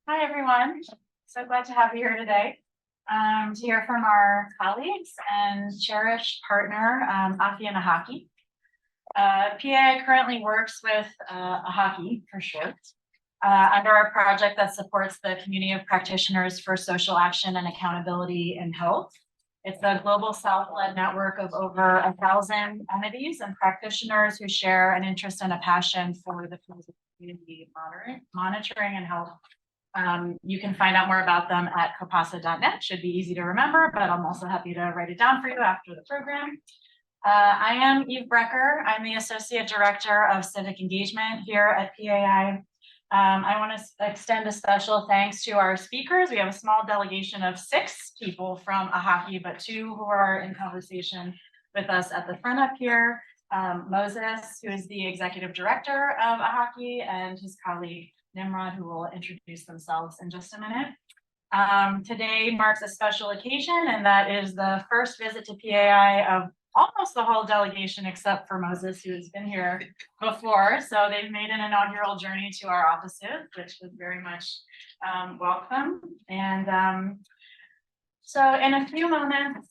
Hi, everyone. So glad to have you here today to hear from our colleagues and cherished partner, Afi and Ahaki. PAI currently works with Ahaki for short under our project that supports the community of practitioners for social action and accountability in health. It's a global South-led network of over 1,000 entities and practitioners who share an interest and a passion for the fields of community monitoring and health. You can find out more about them at copasa.net. Should be easy to remember, but I'm also happy to write it down for you after the program. I am Eve Brecker. I'm the Associate Director of Civic Engagement here at PAI. I want to extend a special thanks to our speakers. We have a small delegation of 6 people from Ahaki, but 2 who are in conversation with us at the front up here. Moses, who is the Executive Director of Ahaki, and his colleague Nimrod, who will introduce themselves in just a minute. Today marks a special occasion, and that is the first visit to PAI of almost the whole delegation, except for Moses, who has been here before. So they've made an inaugural journey to our offices, which was very much welcome. And so in a few moments,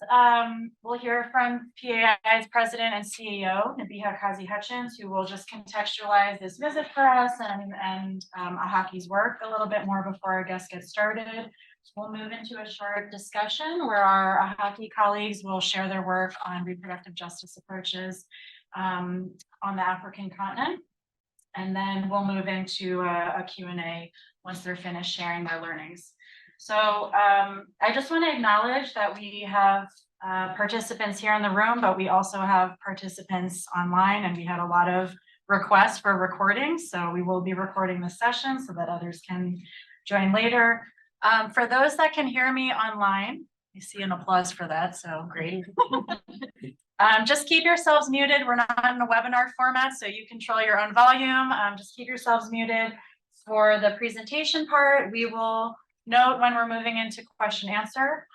we'll hear from PAI's President and CEO, Nabiha Kazi-Hutchins, who will just contextualize this visit for us and Ahaki's work a little bit more before our guests get started. We'll move into a short discussion where our Ahaki colleagues will share their work on reproductive justice approaches on the African continent. And then we'll move into a Q&A once they're finished sharing their learnings. So I just want to acknowledge that we have participants here in the room, but we also have participants online, and we had a lot of requests for recordings. So we will be recording this session so that others can join later. For those that can hear me online, I see an applause for that, so great. Just keep yourselves muted. We're not in a webinar format, so you control your own volume. Just keep yourselves muted. For the presentation part, we will note when we're moving into question answer.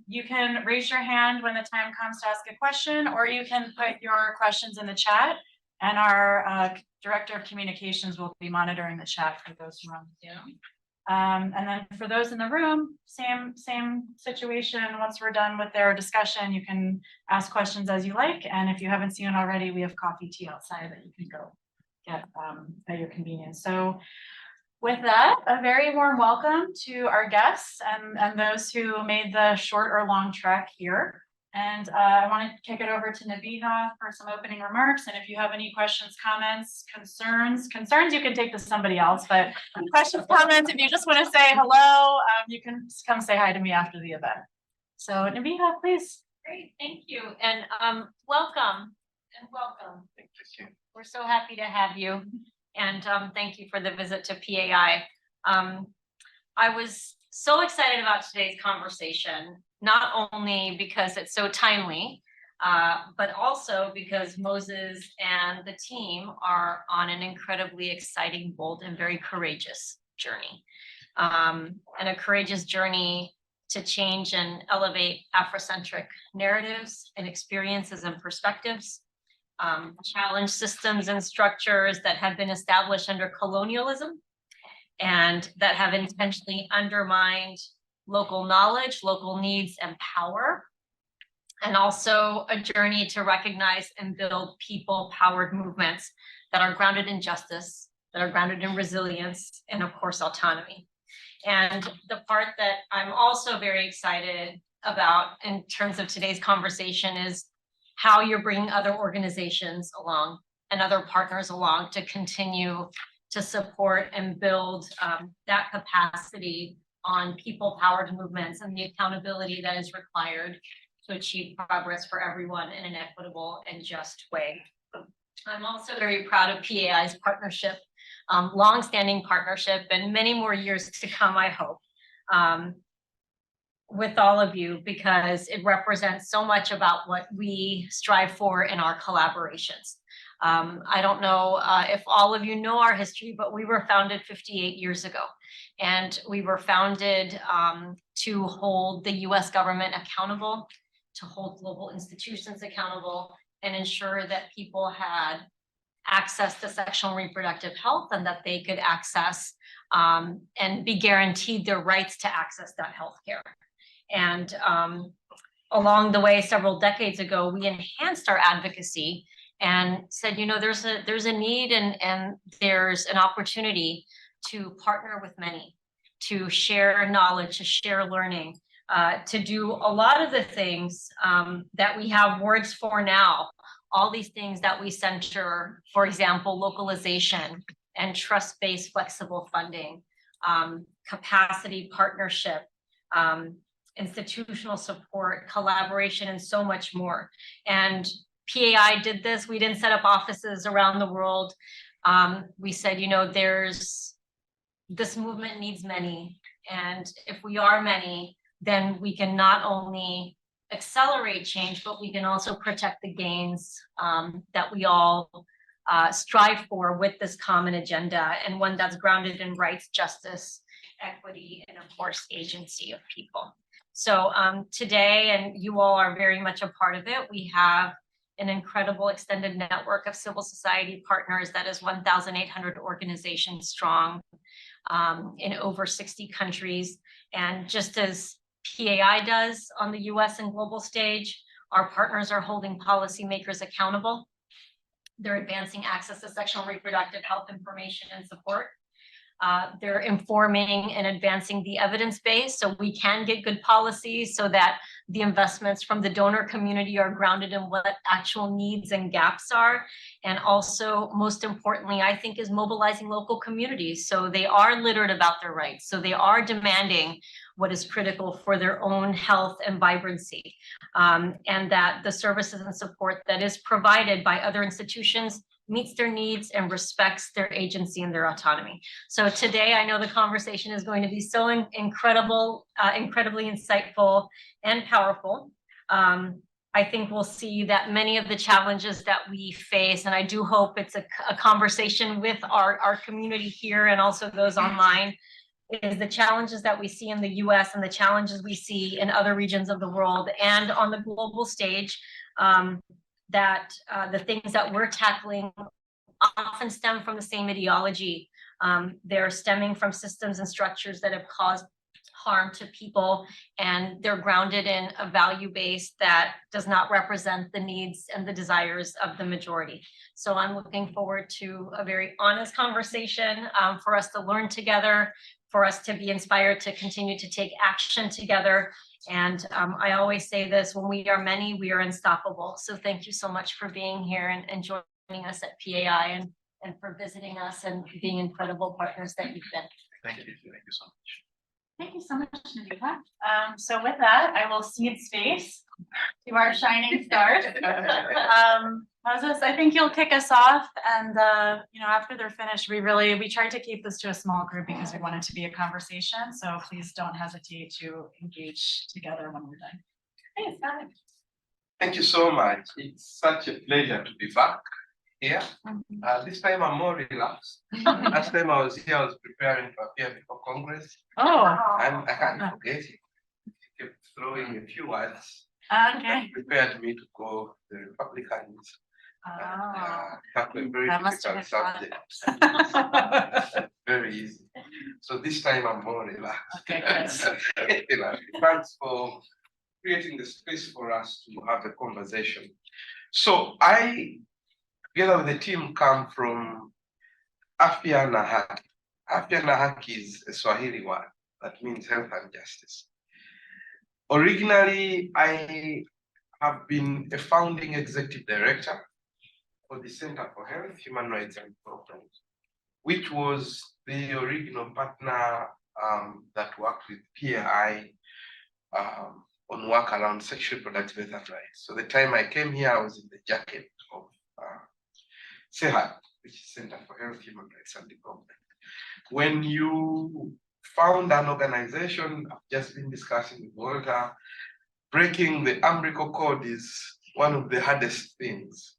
You can raise your hand when the time comes to ask a question, or you can put your questions in the chat, and our Director of Communications will be monitoring the chat for those who are on Zoom. And then for those in the room, same situation. Once we're done with their discussion, you can ask questions as you like. And if you haven't seen it already, we have coffee, tea outside that you can go get at your convenience. So with that, a very warm welcome to our guests and those who made the short or long trek here. And I want to kick it over to Nabiha for some opening remarks. And if you have any questions, comments, concerns, you can take to somebody else. But questions, comments, if you just want to say hello, you can come say hi to me after the event. So Nabiha, please. Great, thank you. And welcome. Thank you. We're so happy to have you. And thank you for the visit to PAI. I was so excited about today's conversation, not only because it's so timely, but also because Moses and the team are on an incredibly exciting, bold, and very courageous journey. And a courageous journey to change and elevate Afrocentric narratives and experiences and perspectives, challenge systems and structures that have been established under colonialism and that have intentionally undermined local knowledge, local needs, and power, and also a journey to recognize and build people-powered movements that are grounded in justice, that are grounded in resilience, and of course, autonomy. And the part that I'm also very excited about in terms of today's conversation is how you're bringing other organizations along and other partners along to continue to support and build that capacity on people-powered movements and the accountability that is required to achieve progress for everyone in an equitable and just way. I'm also very proud of PAI's partnership, long-standing partnership, and many more years to come, I hope, with all of you, because it represents so much about what we strive for in our collaborations. I don't know if all of you know our history, but we were founded 58 years ago. And we were founded to hold the US government accountable, to hold global institutions accountable, and ensure that people had access to sexual and reproductive health, and that they could access and be guaranteed their rights to access that healthcare. And along the way, several decades ago, we enhanced our advocacy and said, you know, there's a need and there's an opportunity to partner with many, to share knowledge, to share learning, to do a lot of the things that we have words for now. All these things that we center, for example, localization and trust-based flexible funding, capacity partnership, institutional support, collaboration, and so much more. And PAI did this. We didn't set up offices around the world. We said, you know, this movement needs many. And if we are many, then we can not only accelerate change, but we can also protect the gains that we all strive for with this common agenda, and one that's grounded in rights, justice, equity, and of course, agency of people. So today, and you all are very much a part of it, we have an incredible extended network of civil society partners that is 1,800 organizations strong in over 60 countries. And just as PAI does on the US and global stage, our partners are holding policymakers accountable. They're advancing access to sexual and reproductive health information and support. They're informing and advancing the evidence base so we can get good policies, so that the investments from the donor community are grounded in what actual needs and gaps are. And also, most importantly, I think, is mobilizing local communities. So they are literate about their rights. So they are demanding what is critical for their own health and vibrancy. And that the services and support that is provided by other institutions meets their needs and respects their agency and their autonomy. So today, I know the conversation is going to be so incredibly insightful and powerful. I think we'll see that many of the challenges that we face, and I do hope it's a conversation with our community here and also those online, is the challenges that we see in the US and the challenges we see in other regions of the world and on the global stage, that the things that we're tackling often stem from the same ideology. They're stemming from systems and structures that have caused harm to people, and they're grounded in a value base that does not represent the needs and the desires of the majority. So I'm looking forward to a very honest conversation for us to learn together, for us to be inspired to continue to take action together. And I always say this, when we are many, we are unstoppable. So thank you so much for being here and joining us at PAI and for visiting us and being incredible partners that you've been. Thank you so much. Thank you so much, Navita. So with that, I will cede space to our shining stars. Moses, I think you'll kick us off, and you know, after they're finished, we tried to keep this to a small group because we want it to be a conversation. So please don't hesitate to engage together when we're done. Thanks, Scott. Thank you so much. It's such a pleasure to be back here. This time I'm more relaxed. Last time I was here, I was preparing to appear before Congress. Oh, And I can't forget it. He kept throwing a few words. okay. Prepared me to go to the Republicans. Tackle a very That must have difficult been fun. subject. Very easy. So this time I'm more relaxed. Okay, good. Thanks for creating the space for us to have a conversation. So I, together with the team, come from Afya na Haki. Afya na Haki is a Swahili word that means health and justice. Originally, I have been a founding executive director for the Center for Health, Human Rights and Programs, which was the original partner that worked with PAI on work around sexual reproductive health rights. So the time I came here, I was in the jacket of CEHAD, which is Center for Health, Human Rights and Development. When you found an organization, I've just been discussing with Walter, breaking the umbilical cord is one of the hardest things.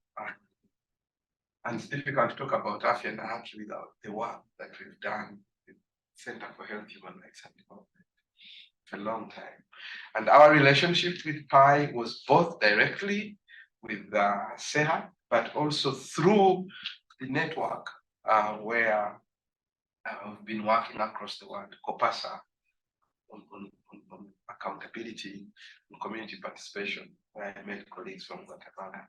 And it's difficult to talk about Afya na Haki without the work that we've done with Center for Health, Human Rights and Development for a long time. And our relationship with PAI was both directly with CEHAD, but also through the network where I've been working across the world, COPASA, on accountability and community participation, where I met colleagues from Guatemala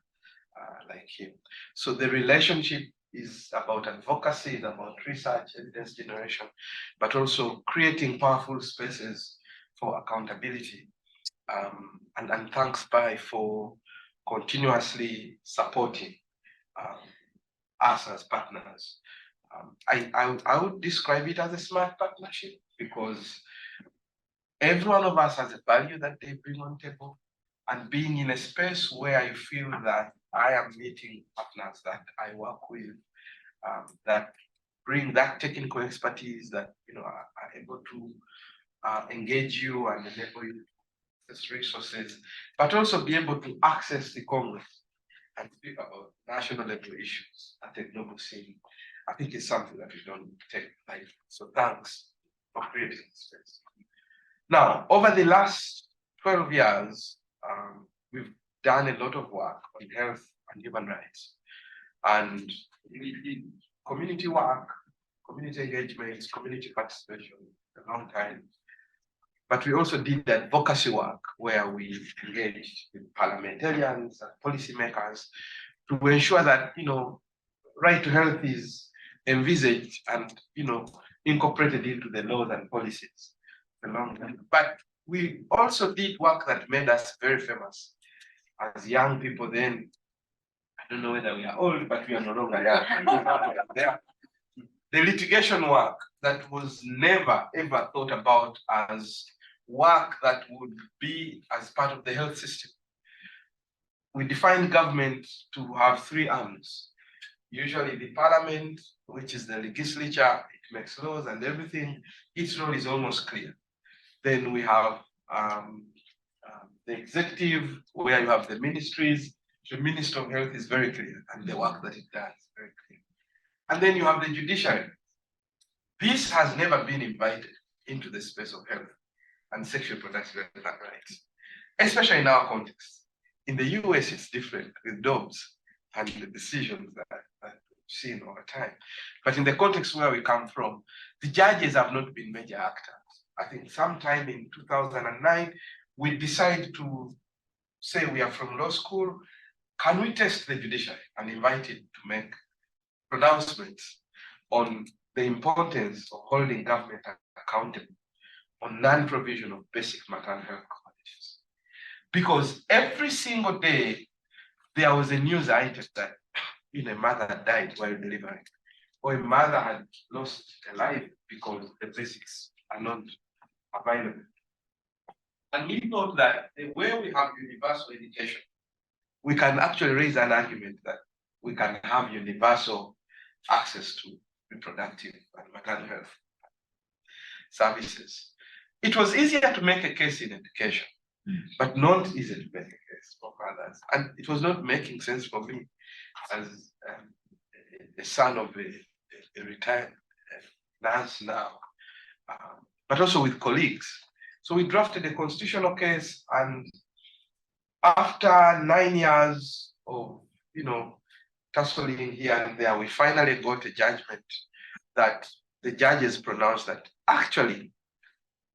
like him. So the relationship is about advocacy, it's about research, evidence generation, but also creating powerful spaces for accountability. And thanks, Bai, for continuously supporting us as partners. I would describe it as a smart partnership because every one of us has a value that they bring on table, and being in a space where you feel that I am meeting partners that I work with that bring that technical expertise that are able to engage you and enable you to access resources, but also be able to access the Congress and speak about national level issues at a global scene. I think it's something that we don't take lightly. So thanks for creating space. Now, over the last 12 years, we've done a lot of work on health and human rights. And we did community work, community engagements, community participation a long time. But we also did advocacy work where we engaged with parliamentarians and policymakers to ensure that right to health is envisaged and incorporated into the laws and policies a long time. But we also did work that made us very famous as young people then. I don't know whether we are old, but we are no longer young. The litigation work that was never ever thought about as work that would be as part of the health system. We define government to have three arms. Usually the parliament, which is the legislature, it makes laws and everything. Its role is almost clear. Then we have the executive, where you have the ministries. The Minister of Health is very clear, and the work that it does is very clear. And then you have the judiciary. This has never been invited into the space of health and sexual reproductive rights, especially in our context. In the US, it's different with Dobbs and the decisions that we've seen over time. But in the context where we come from, the judges have not been major actors. I think sometime in 2009, we decided to say we are from law school. Can we test the judiciary and invite it to make pronouncements on the importance of holding government accountable on non-provision of basic maternal health commodities? Because every single day there was a news item that a mother died while delivering, or a mother had lost a life because the basics are not available. And we thought that the way we have universal education, we can actually raise an argument that we can have universal access to reproductive and maternal health services. It was easier to make a case in education, but not easy to make a case for others. And it was not making sense for me as a son of a retired nurse now, but also with colleagues. So we drafted a constitutional case, and after 9 years of tussling here and there, we finally got a judgment that the judges pronounced that actually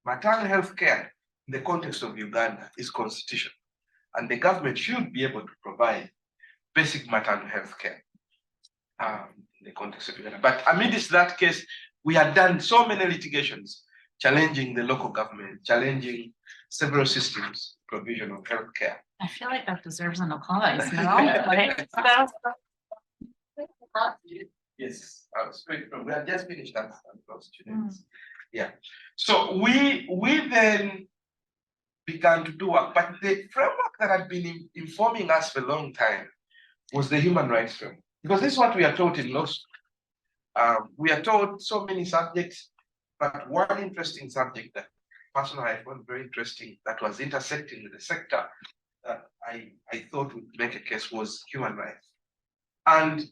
maternal health care in the context of Uganda is constitutional, and the government should be able to provide basic maternal health care in the context of Uganda. But amidst that case, we had done so many litigations challenging the local government, challenging several systems provision of health care. I feel like that deserves an applause, no? Yes, I was straight from. We had just finished that students. Yeah. So we then began to do work, but the framework that had been informing us for a long time was the human rights framework, because this is what we are taught in law school. We are taught so many subjects, but one interesting subject that personally I found very interesting that was intersecting with the sector that I thought would make a case was human rights. And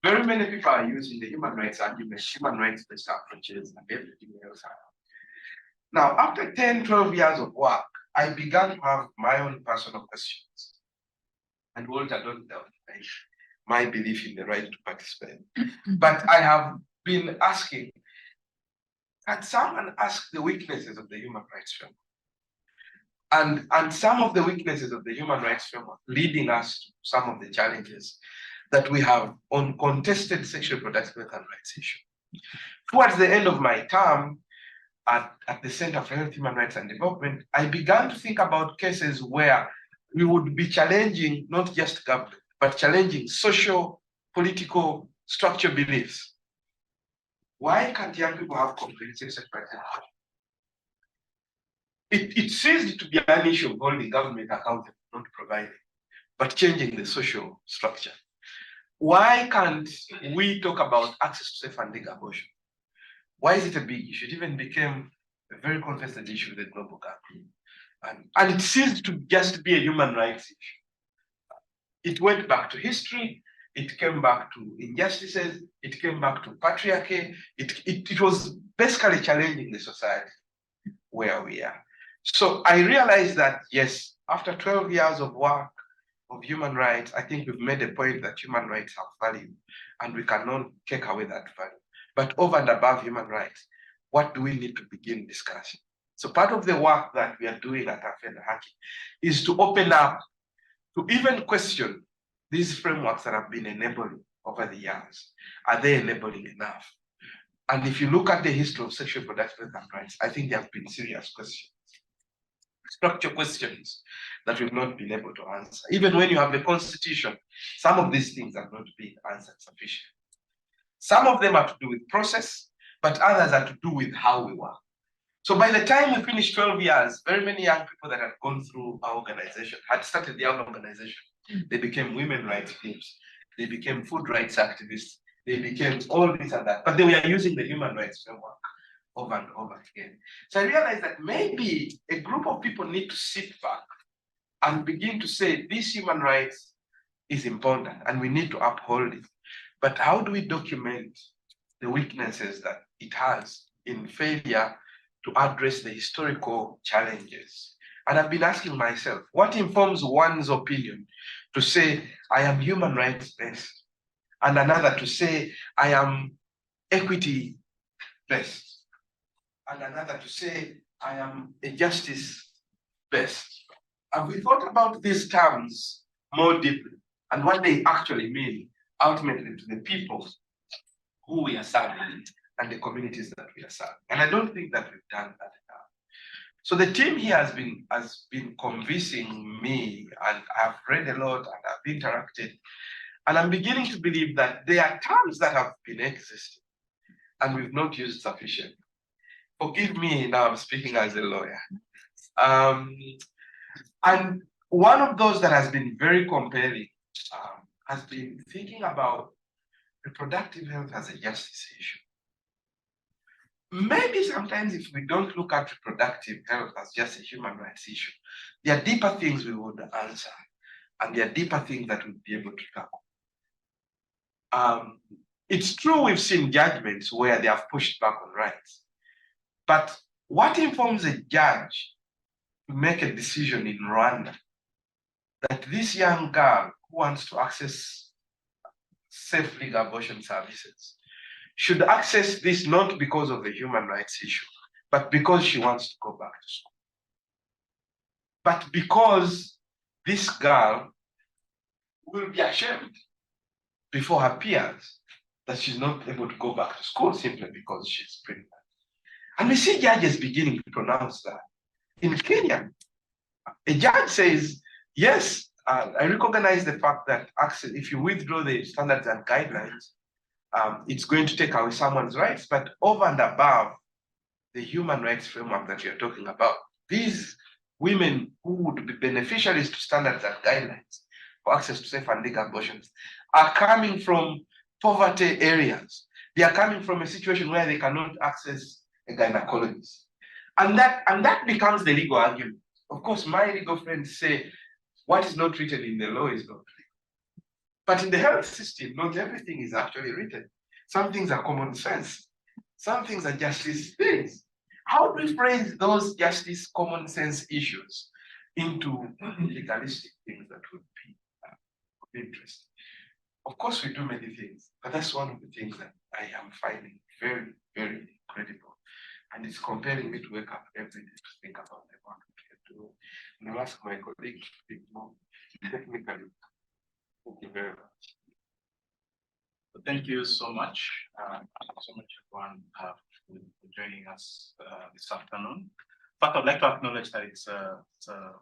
very many people are using the human rights argument, human rights-based approaches and everything else. Now, after 10, 12 years of work, I began to have my own personal questions. And Walter, don't doubt, my belief in the right to participate. But I have been asking, can someone ask the weaknesses of the human rights framework? And some of the weaknesses of the human rights framework leading us to some of the challenges that we have on contested sexual reproductive health and rights issue. Towards the end of my term at the Center for Health, Human Rights and Development, I began to think about cases where we would be challenging not just government, but challenging social, political, structural beliefs. Why can't young people have comprehensive sexual education? It ceased to be an issue of holding government accountable, not providing, but changing the social structure. Why can't we talk about access to safe and legal abortion? Why is it a big issue? It even became a very contested issue with the global government. And it ceased to just be a human rights issue. It went back to history, it came back to injustices, it came back to patriarchy. It was basically challenging the society where we are. So I realized that, yes, after 12 years of work of human rights, I think we've made a point that human rights have value and we cannot take away that value. But over and above human rights, what do we need to begin discussing? So part of the work that we are doing at Afia Nahaki is to open up to even question these frameworks that have been enabling over the years. Are they enabling enough? And if you look at the history of sexual reproductive health and rights, I think there have been serious questions, structural questions that we've not been able to answer. Even when you have the constitution, some of these things are not being answered sufficiently. Some of them have to do with process, but others are to do with how we work. So by the time we finished 12 years, very many young people that had gone through our organization had started their own organization. They became women rights groups. They became food rights activists. They became all this and that, but they were using the human rights framework over and over again. So I realized that maybe a group of people need to sit back and begin to say this human rights is important and we need to uphold it. But how do we document the weaknesses that it has in failure to address the historical challenges? And I've been asking myself, what informs one's opinion to say, I am human rights based, and another to say, I am equity based, and another to say, I am a justice based? Have we thought about these terms more deeply and what they actually mean ultimately to the people who we are serving and the communities that we are serving? And I don't think that we've done that enough. So the team here has been convincing me, and I've read a lot and I've interacted, and I'm beginning to believe that there are terms that have been existing and we've not used sufficiently. Forgive me, now I'm speaking as a lawyer. And one of those that has been very compelling has been thinking about reproductive health as a justice issue. Maybe sometimes if we don't look at reproductive health as just a human rights issue, there are deeper things we would answer, and there are deeper things that we'd be able to tackle. It's true we've seen judgments where they have pushed back on rights, but what informs a judge to make a decision in Rwanda that this young girl who wants to access safe legal abortion services should access this not because of the human rights issue, but because she wants to go back to school? But because this girl will be ashamed before her peers that she's not able to go back to school simply because she's pregnant. And we see judges beginning to pronounce that. In Kenya, a judge says, yes, I recognize the fact that access, if you withdraw the standards and guidelines, it's going to take away someone's rights. But over and above the human rights framework that you're talking about, these women who would be beneficiaries to standards and guidelines for access to safe and legal abortions are coming from poverty areas. They are coming from a situation where they cannot access a gynecologist. And that becomes the legal argument. Of course, my legal friends say, what is not written in the law is not legal. But in the health system, not everything is actually written. Some things are common sense. Some things are justice things. How do we phrase those justice, common sense issues into legalistic things that would be of interest? Of course, we do many things, but that's one of the things that I am finding very, very incredible. And it's compelling me to wake up every day to think about the work we can do. And I'll ask my colleagues to speak more technically. Thank you very much. Thank you so much. Everyone, for joining us this afternoon. But I'd like to acknowledge that it's a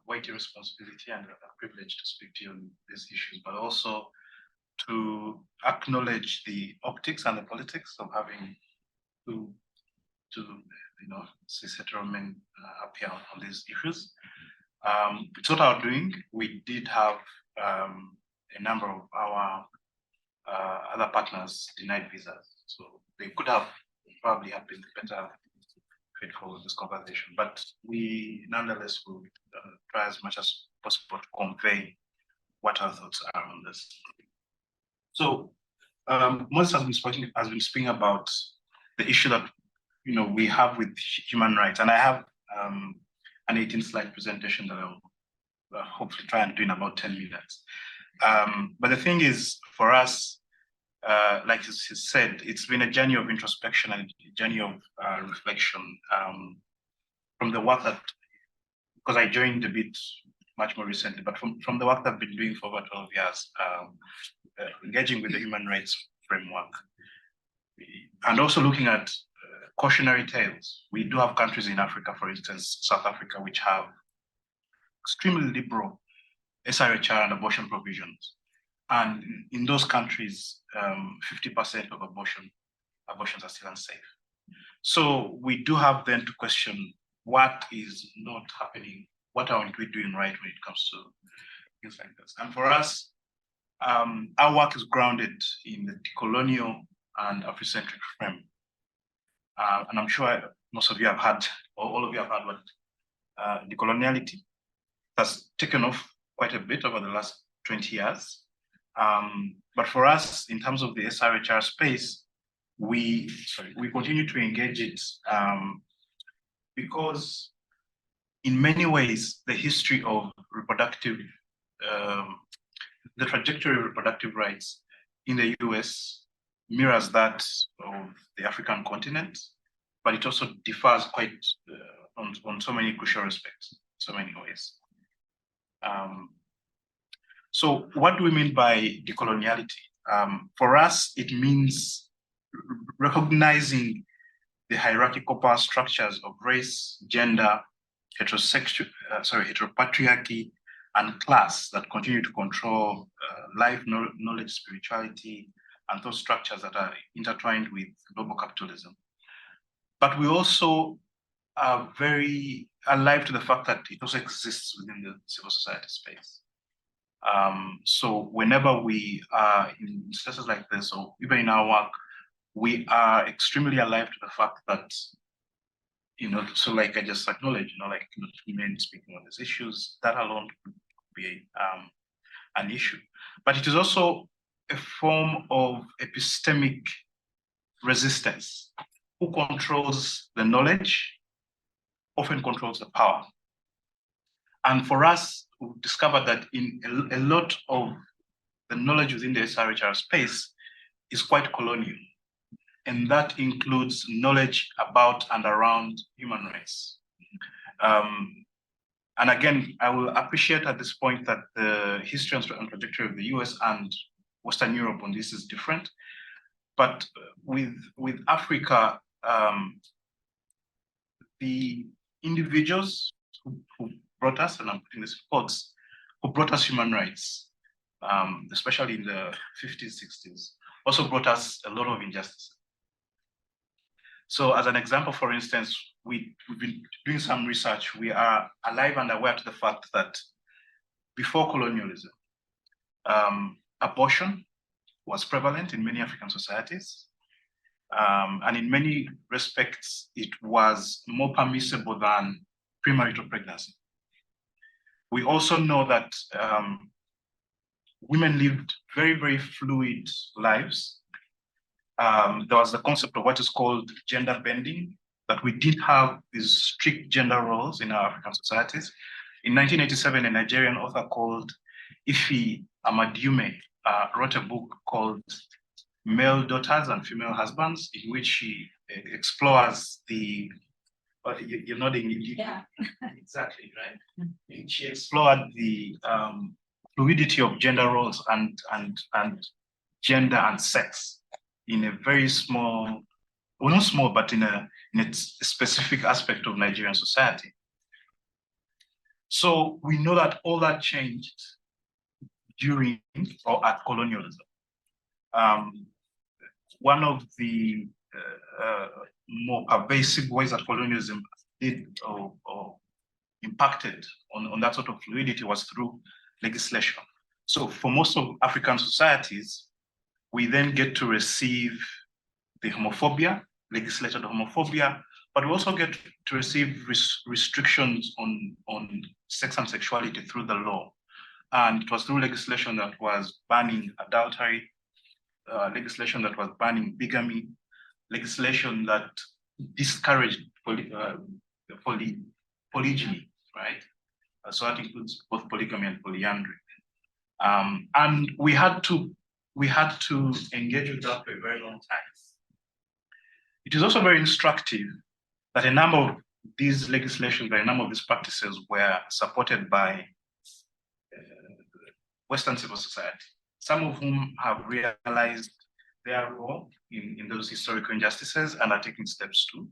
weighty responsibility and a privilege to speak to you on these issues, but also to acknowledge the optics and the politics of having to cis hetero men appear on these issues. It's not our doing. We did have a number of our other partners denied visas, so they could have probably have been better fit for this conversation. But we nonetheless will try as much as possible to convey what our thoughts are on this. So Moses has been speaking about the issue that we have with human rights, and I have an 18-slide presentation that I'll hopefully try and do in about 10 minutes. But the thing is, for us, like he said, it's been a journey of introspection and a journey of reflection from the work that, because I joined a bit much more recently, but from the work that I've been doing for over 12 years, engaging with the human rights framework, and also looking at cautionary tales. We do have countries in Africa, for instance, South Africa, which have extremely liberal SRHR and abortion provisions. And in those countries, 50% of abortions are still unsafe. So we do have then to question what is not happening, what aren't we doing right when it comes to things like this. And for us, our work is grounded in the decolonial and Afrocentric frame. And I'm sure most of you have had, or all of you have had what decoloniality has taken off quite a bit over the last 20 years. But for us, in terms of the SRHR space, we continue to engage it because in many ways, the history of reproductive, the trajectory of reproductive rights in the US mirrors that of the African continent, but it also differs quite on so many crucial respects, so many ways. So what do we mean by decoloniality? For us, it means recognizing the hierarchical power structures of race, gender, heteropatriarchy, and class that continue to control life, knowledge, spirituality, and those structures that are intertwined with global capitalism. But we also are very alive to the fact that it also exists within the civil society space. So whenever we are in spaces like this, or even in our work, we are extremely alive to the fact that, so like I just acknowledged, men speaking on these issues, that alone could be an issue. But it is also a form of epistemic resistance. Who controls the knowledge often controls the power. And for us, we've discovered that in a lot of the knowledge within the SRHR space is quite colonial. And that includes knowledge about and around human rights. And again, I will appreciate at this point that the history and trajectory of the US and Western Europe on this is different. But with Africa, the individuals who brought us, and I'm putting this in quotes, who brought us human rights, especially in the 50s, 60s, also brought us a lot of injustice. So as an example, for instance, we've been doing some research. We are alive and aware to the fact that before colonialism, abortion was prevalent in many African societies. And in many respects, it was more permissible than premarital pregnancy. We also know that women lived very, very fluid lives. There was the concept of what is called gender bending, that we did have these strict gender roles in our African societies. In 1987, a Nigerian author called Ife Amadume wrote a book called Male Daughters and Female Husbands, in which she explores the, you're nodding. Yeah. Exactly, right? She explored the fluidity of gender roles and gender and sex in a very small, well, not small, but in a specific aspect of Nigerian society. So we know that all that changed during or at colonialism. One of the more pervasive ways that colonialism did or impacted on that sort of fluidity was through legislation. So for most of African societies, we then get to receive the homophobia, legislated homophobia, but we also get to receive restrictions on sex and sexuality through the law. And it was through legislation that was banning adultery, legislation that was banning bigamy, legislation that discouraged polygyny, right? So that includes both polygamy and polyandry. And we had to engage with that for a very long time. It is also very instructive that a number of these legislations, a number of these practices were supported by Western civil society, some of whom have realized their role in those historical injustices and are taking steps to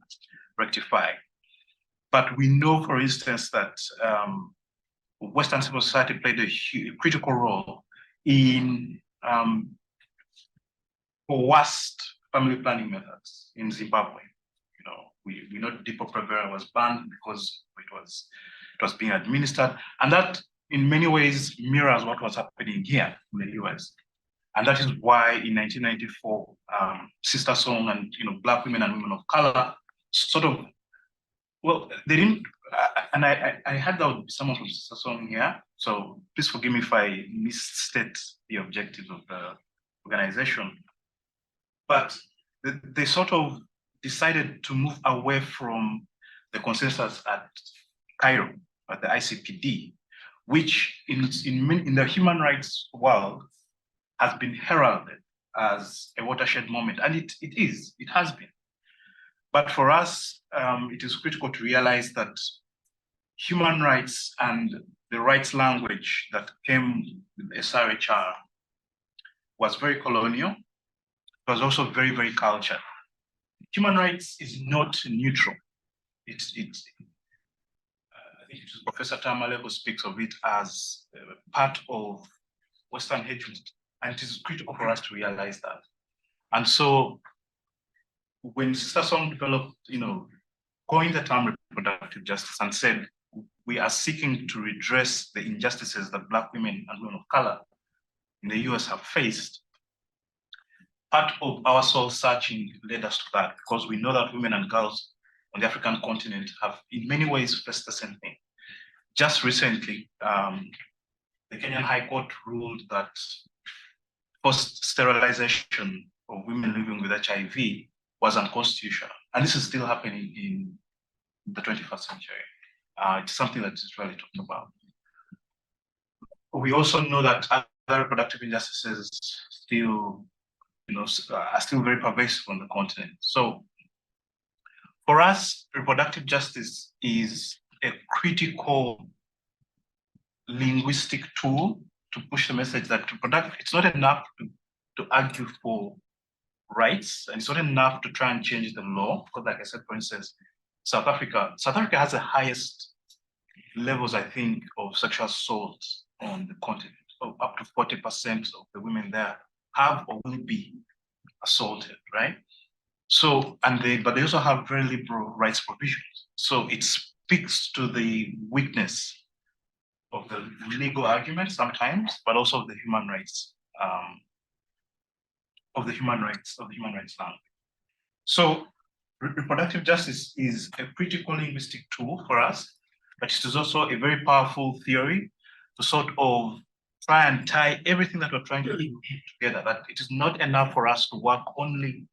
rectify. But we know, for instance, that Western civil society played a critical role in coerced family planning methods in Zimbabwe. You know, we know Depo-Provera was banned because it was being administered, and that in many ways mirrors what was happening here in the US. And that is why in 1994, Sister Song and Black women and women of color sort of, well, they didn't, and I had that with someone from Sister Song here, so please forgive me if I misstate the objectives of the organization. But they sort of decided to move away from the consensus at Cairo, at the ICPD, which in the human rights world has been heralded as a watershed moment, and it has been. But for us, it is critical to realize that human rights and the rights language that came with SRHR was very colonial. It was also very, very cultured. Human rights is not neutral. I think it is Professor Tamale who speaks of it as part of Western hegemony, and it is critical for us to realize that. And so, when Sister Song developed, coined the term reproductive justice and said, we are seeking to redress the injustices that Black women and women of color in the US have faced, part of our soul searching led us to that, because we know that women and girls on the African continent have in many ways faced the same thing. Just recently, the Kenyan High Court ruled that forced sterilization of women living with HIV was unconstitutional. And this is still happening in the 21st century. It's something that is rarely talked about. We also know that other reproductive injustices still, are still very pervasive on the continent. So for us, reproductive justice is a critical linguistic tool to push the message that it's not enough to argue for rights, and it's not enough to try and change the law, because like I said, for instance, South Africa has the highest levels, I think, of sexual assault on the continent. So up to 40% of the women there have or will be assaulted, right? So, but they also have very liberal rights provisions. So it speaks to the weakness of the legal argument sometimes, but also of the human rights, language. So reproductive justice is a critical linguistic tool for us, but it is also a very powerful theory to sort of try and tie everything that we're trying to do together, that it is not enough for us to work only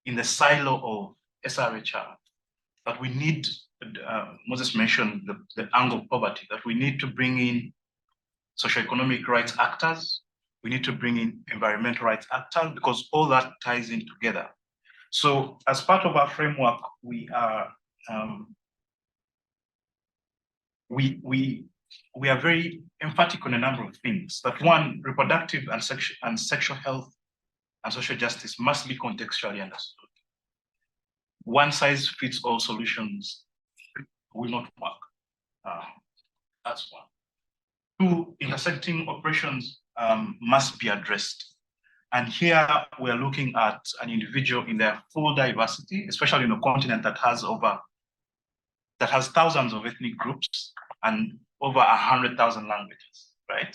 in the silo of SRHR, that we need, Moses mentioned the angle of poverty, that we need to bring in socioeconomic rights actors, We need to bring in environmental rights actors because all that ties in together. So as part of our framework, we are we are very emphatic on a number of things. That one, reproductive and sexual health and social justice must be contextually understood. One size fits all solutions will not work. That's one. Two, intersecting oppressions must be addressed. And here we're looking at an individual in their full diversity, especially in a continent that has thousands of ethnic groups and over 100,000 languages, right?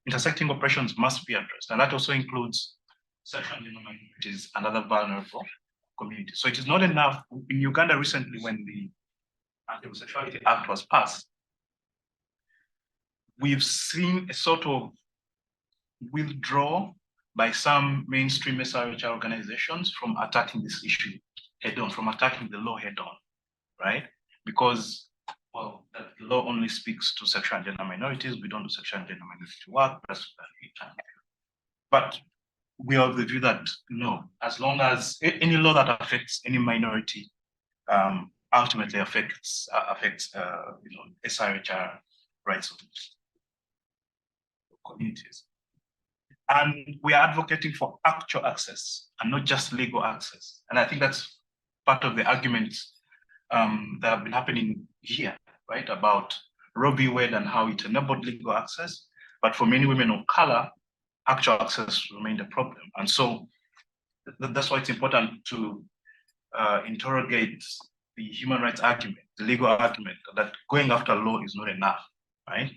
Intersecting oppressions must be addressed. And that also includes sexual and gender minorities and other vulnerable communities. So it is not enough. In Uganda recently, when the Anti-Homosexuality Act was passed, we've seen a sort of withdrawal by some mainstream SRHR organizations from attacking this issue head on, from attacking the law head on, right? Because, well, the law only speaks to sexual and gender minorities. We don't do sexual and gender minority work. But we are of the view that no, as long as any law that affects any minority ultimately affects SRHR rights of communities. And we are advocating for actual access and not just legal access. And I think that's part of the arguments that have been happening here, right? About Roe v. Wade and how it enabled legal access. But for many women of color, actual access remained a problem. And so that's why it's important to interrogate the human rights argument, the legal argument that going after law is not enough, right?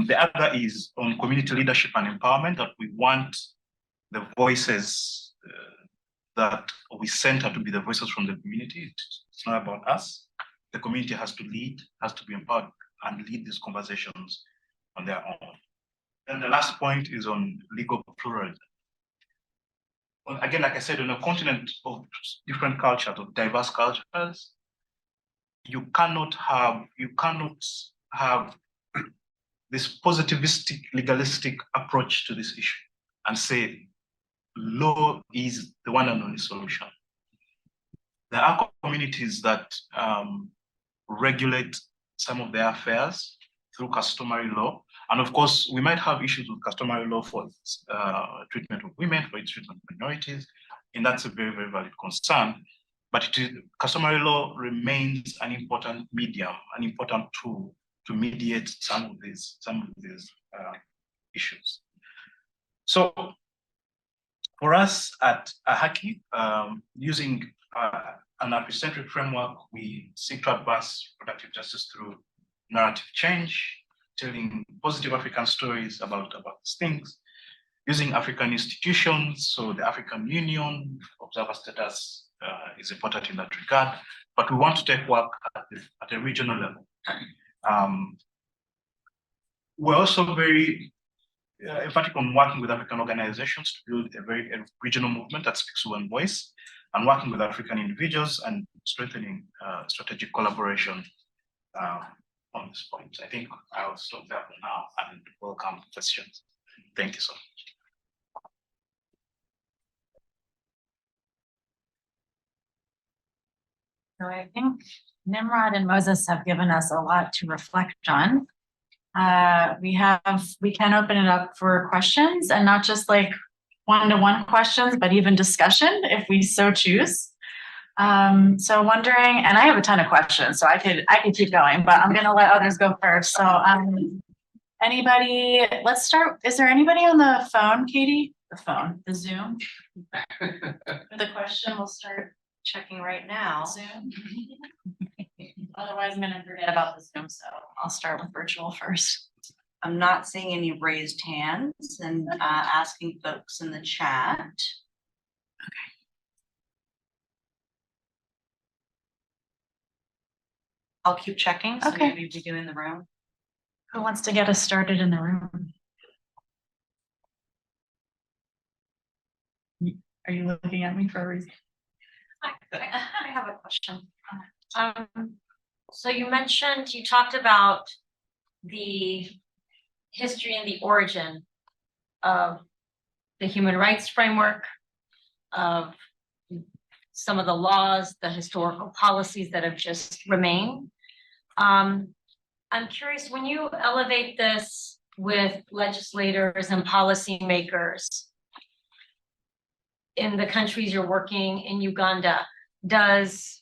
The other is on community leadership and empowerment, that we want the voices that we center to be the voices from the community. It's not about us. The community has to lead, has to be empowered and lead these conversations on their own. And the last point is on legal pluralism. Well, again, like I said, on a continent of different cultures, of diverse cultures, you cannot have this positivistic, legalistic approach to this issue and say law is the one and only solution. There are communities that regulate some of their affairs through customary law. And of course, we might have issues with customary law for its treatment of women, for its treatment of minorities, and that's a very, very valid concern. But customary law remains an important medium, an important tool to mediate some of these issues. So for us at AHAKI, using an Afrocentric framework, we seek to advance reproductive justice through narrative change, telling positive African stories about these things, using African institutions. So the African Union observer status is important in that regard, but we want to take work at a regional level. We're also very emphatic on working with African organizations to build a regional movement that speaks to one voice, and working with African individuals and strengthening strategic collaboration on this point. I think I'll stop there for now and welcome questions. Thank you so much. So I think Nimrod and Moses have given us a lot to reflect on. We can open it up for questions, and not just like one-to-one questions, but even discussion if we so choose. So wondering, and I have a ton of questions, so I could keep going, but I'm gonna let others go first. So anybody, let's start. Is there anybody on the phone, Katie? The Zoom? The question, we'll start Checking right now. Zoom. Otherwise, I'm gonna forget about the Zoom, so I'll start with virtual first. I'm not seeing any raised hands and asking folks in the chat. Okay. I'll keep checking. So Okay. maybe we do in the room. Who wants to get us started in the room? Are you looking at me for a reason? I have a question. So you talked about the history and the origin of the human rights framework, of some of the laws, the historical policies that have just remained. I'm curious, when you elevate this with legislators and policymakers in the countries you're working in Uganda, does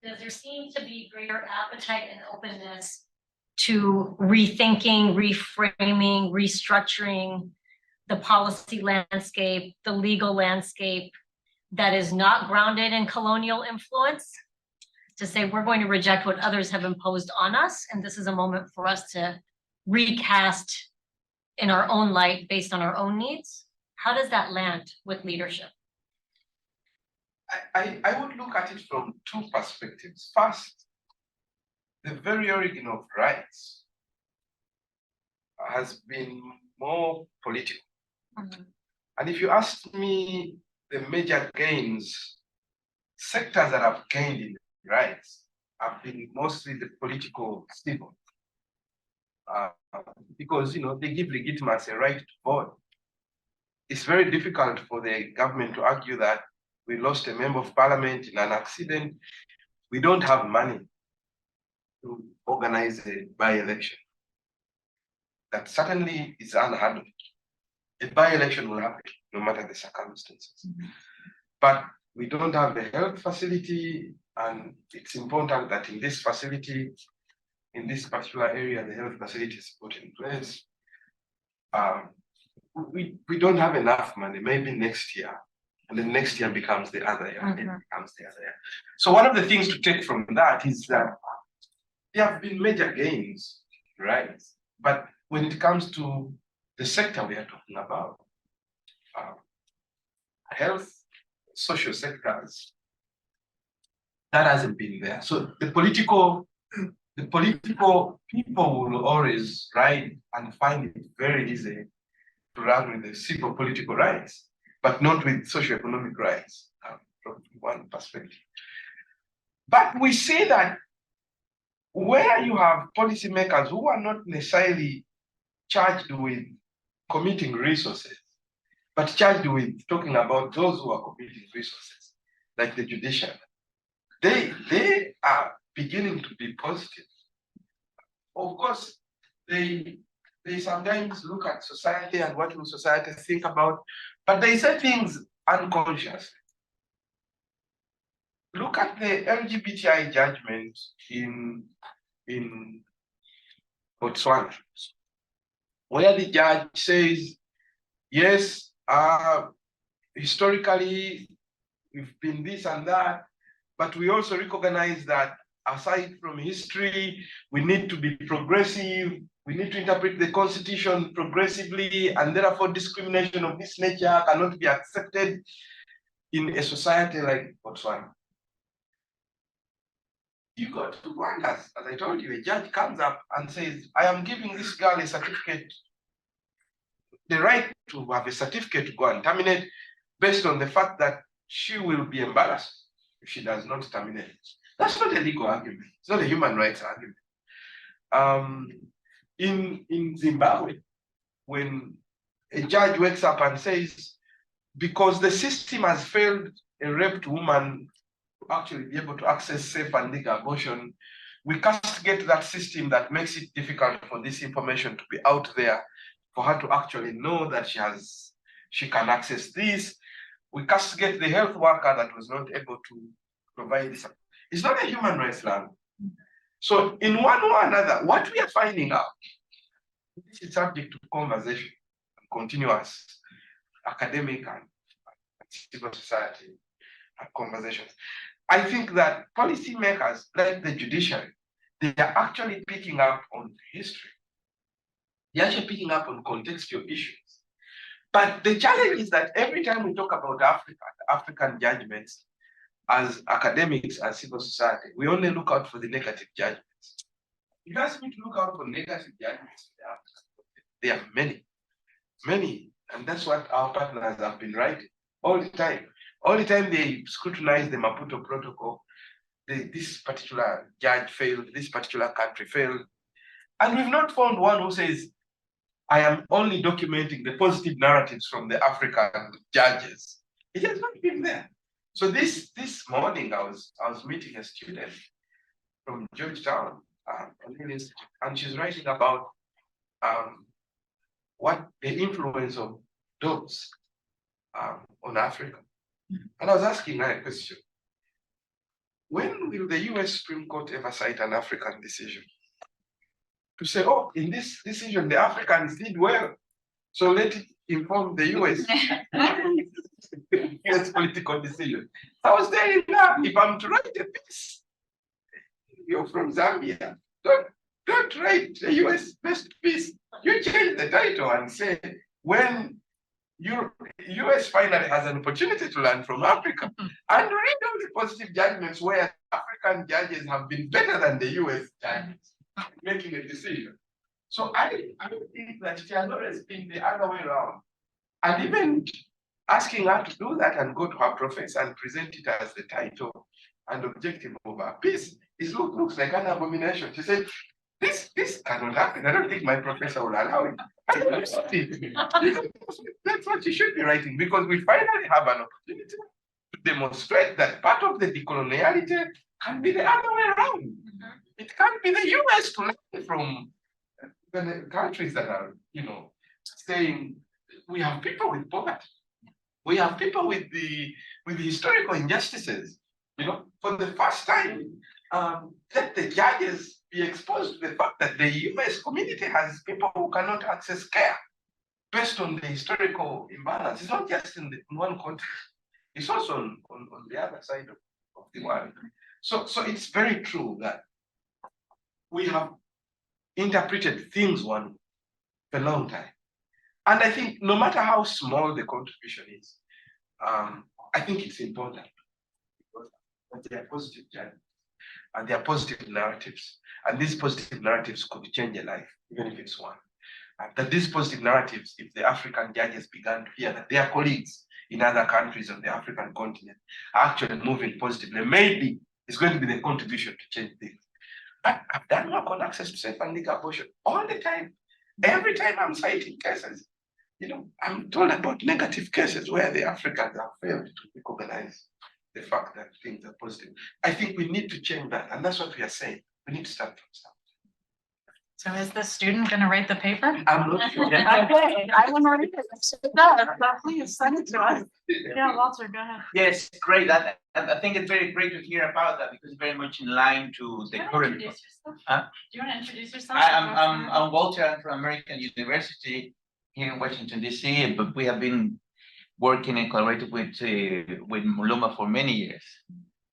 there seem to be greater appetite and openness to rethinking, reframing, restructuring the policy landscape, the legal landscape that is not grounded in colonial influence? To say we're going to reject what others have imposed on us, and this is a moment for us to recast in our own light based on our own needs. How does that land with leadership? I would look at it from two perspectives. First, the very origin of rights has been more political. And if you ask me, the major gains, sectors that have gained in rights have been mostly the political civil. Because they give legitimacy, a right to vote. It's very difficult for the government to argue that we lost a member of parliament in an accident. We don't have money to organize a by-election. That certainly is unheard of. A by-election will happen no matter the circumstances. But we don't have the health facility, and it's important that in this facility, in this particular area, the health facility is put in place. We don't have enough money, maybe next year, and then next year becomes the other year, and it becomes the other year. So one of the things to take from that is that there have been major gains, right? But when it comes to the sector we are talking about, health, social sectors, that hasn't been there. So the political people will always ride and find it very easy to run with the civil political rights, but not with socio-economic rights, from one perspective. But we see that where you have policymakers who are not necessarily charged with committing resources, but charged with talking about those who are committing resources, like the judiciary, they are beginning to be positive. Of course, they sometimes look at society and what will society think about, but they say things unconsciously. Look at the LGBTI judgment in Botswana, where the judge says, yes, historically, we've been this and that, but we also recognize that aside from history, we need to be progressive, we need to interpret the constitution progressively, and therefore discrimination of this nature cannot be accepted in a society like Botswana. You got to wonder, as I told you, a judge comes up and says, I am giving this girl a certificate, the right to have a certificate to go and terminate based on the fact that she will be embarrassed if she does not terminate. That's not a legal argument. It's not a human rights argument. In Zimbabwe, when a judge wakes up and says, because the system has failed a raped woman to actually be able to access safe and legal abortion, we castigate that system that makes it difficult for this information to be out there, for her to actually know that she can access this. We castigate the health worker that was not able to provide this. It's not a human rights land. So in one or another, what we are finding out, this is subject to conversation, continuous academic and civil society conversations. I think that policymakers like the judiciary, they are actually picking up on history. They're actually picking up on contextual issues. But the challenge is that every time we talk about Africa, African judgments, as academics and civil society, we only look out for the negative judgments. You ask me to look out for negative judgments, there are many, many, and that's what our partners have been writing all the time. All the time they scrutinize the Maputo Protocol, this particular judge failed, this particular country failed, and we've not found one who says, I am only documenting the positive narratives from the African judges. It has not been there. So this morning I was meeting a student from Georgetown, and she's writing about what the influence of dogs on Africa. And I was asking her a question. When will the US Supreme Court ever cite an African decision? To say, oh, in this decision, the Africans did well. So let it inform the US. US political decision. I was telling her, if I'm to write a piece, you're from Zambia, don't write the US best piece. You change the title and say, when US finally has an opportunity to learn from Africa, and read all the positive judgments where African judges have been better than the US judges making a decision. So I think that it has always been the other way around. And even asking her to do that and go to her professor and present it as the title and objective of her piece looks like an abomination. She said, this cannot happen. I don't think my professor will allow it. That's what you should be writing, because we finally have an opportunity to demonstrate that part of the decoloniality can be the other way around. It can't be the US to learn from the countries that are, saying we have people with poverty. We have people with the historical injustices. For the first time, let the judges be exposed to the fact that the US community has people who cannot access care based on the historical imbalance. It's not just in one country, it's also on the other side of the world. So it's very true that we have interpreted things one for a long time. And I think no matter how small the contribution is, I think it's important that they are positive judgments and they are positive narratives. And these positive narratives could change a life, even if it's one. And that these positive narratives, if the African judges began to hear that their colleagues in other countries on the African continent are actually moving positively, maybe it's going to be the contribution to change things. I've done work on access to safe and legal abortion all the time. Every time I'm citing cases, I'm told about negative cases where the Africans have failed to recognize the fact that things are positive. I think we need to change that, and that's what we are saying. We need to start from something. So is the student going to write the paper? I'm not sure. Okay, I want to read it. No, please send it to us. Yeah, Walter, go ahead. Yes, great. I think it's very great to hear about that, because it's very much in line to the current. Do you Huh? want to introduce yourself? I'm Walter. I'm from American University here in Washington, D.C., but we have been working and collaborating with Muluma for many years.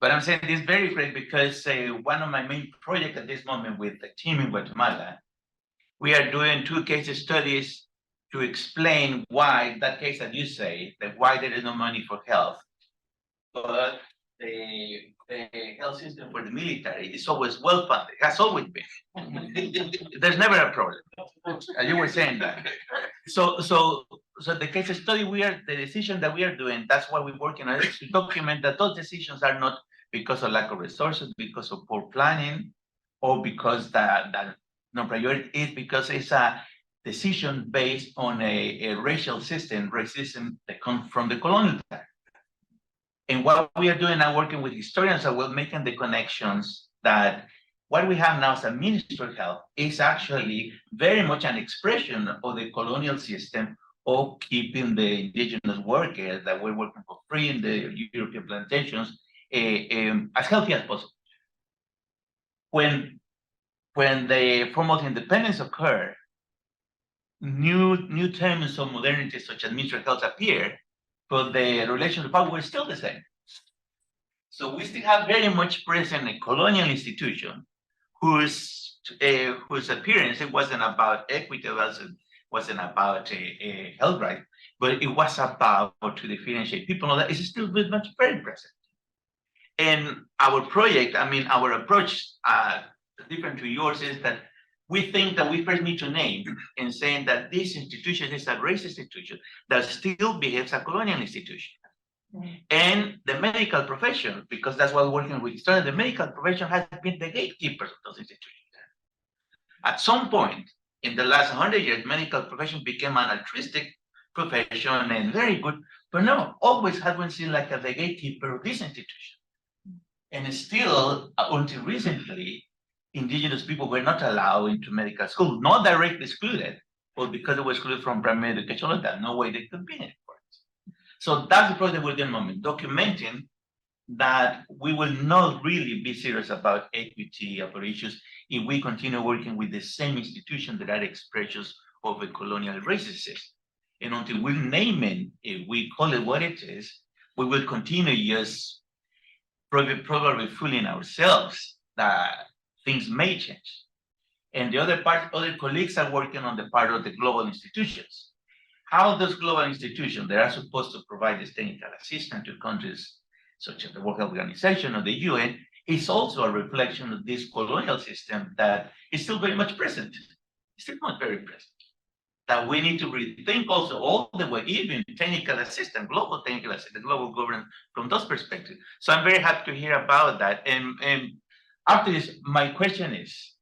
But I'm saying this very great because one of my main projects at this moment with the team in Guatemala, we are doing 2 case studies to explain why that case that you say, that why there is no money for health, but the health system for the military is always well funded, has always been. There's never a problem. You were saying that. So the case study the decision that we are doing, that's what we're working on, is to document that those decisions are not because of lack of resources, because of poor planning, or because that no priority, is because it's a decision based on a racial system, racism that comes from the colonial time. And what we are doing now, working with historians, we're making the connections that what we have now as a Ministry of Health is actually very much an expression of the colonial system of keeping the indigenous workers that were working for free in the European plantations as healthy as possible. When the formal independence occurred, new terms of modernity such as Ministry of Health appeared, but the relations of power were still the same. So we still have very much present a colonial institution whose appearance, it wasn't about equity, it wasn't about a health right, but it was about to differentiate people. All that is still very much very present. And our project, our approach, different to yours, is that we think that we first need to name and saying that this institution is a racist institution that still behaves as a colonial institution. And the medical profession, because that's what we're working with, the medical profession has been the gatekeepers of those institutions. At some point in the last 100 years, medical profession became an altruistic profession and very good, but no, always has been seen like as the gatekeeper of this institution. And still, until recently, indigenous people were not allowed into medical school, not directly excluded, but because they were excluded from primary education, like that, no way they could be in it. So that's the project we're doing at the moment, documenting that we will not really be serious about equity or issues if we continue working with the same institutions that are expressions of a colonial racist system. And until we name it, if we call it what it is, we will continue just probably fooling ourselves that things may change. And the other part, other colleagues are working on the part of the global institutions. How those global institutions that are supposed to provide this technical assistance to countries such as the World Health Organization or the UN is also a reflection of this colonial system that is still very much present. It's still not very present. That we need to rethink also all the way, even technical assistance, global technical assistance, global governance from those perspectives. So I'm very happy to hear about that. And after this, my question is,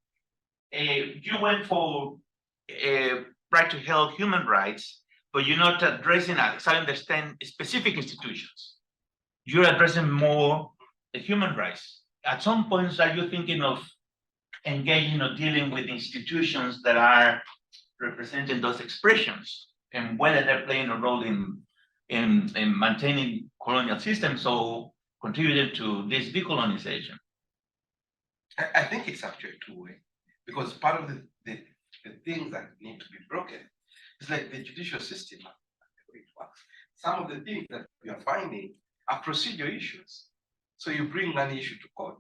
you went for right to health, human rights, but you're not addressing, as I understand, specific institutions. You're addressing more the human rights. At some points, are you thinking of engaging or dealing with institutions that are representing those expressions and whether they're playing a role in maintaining colonial systems or contributing to this decolonization? I think it's actually two-way, because part of the things that need to be broken is like the judicial system, the way it works. Some of the things that we are finding are procedural issues. So you bring an issue to court,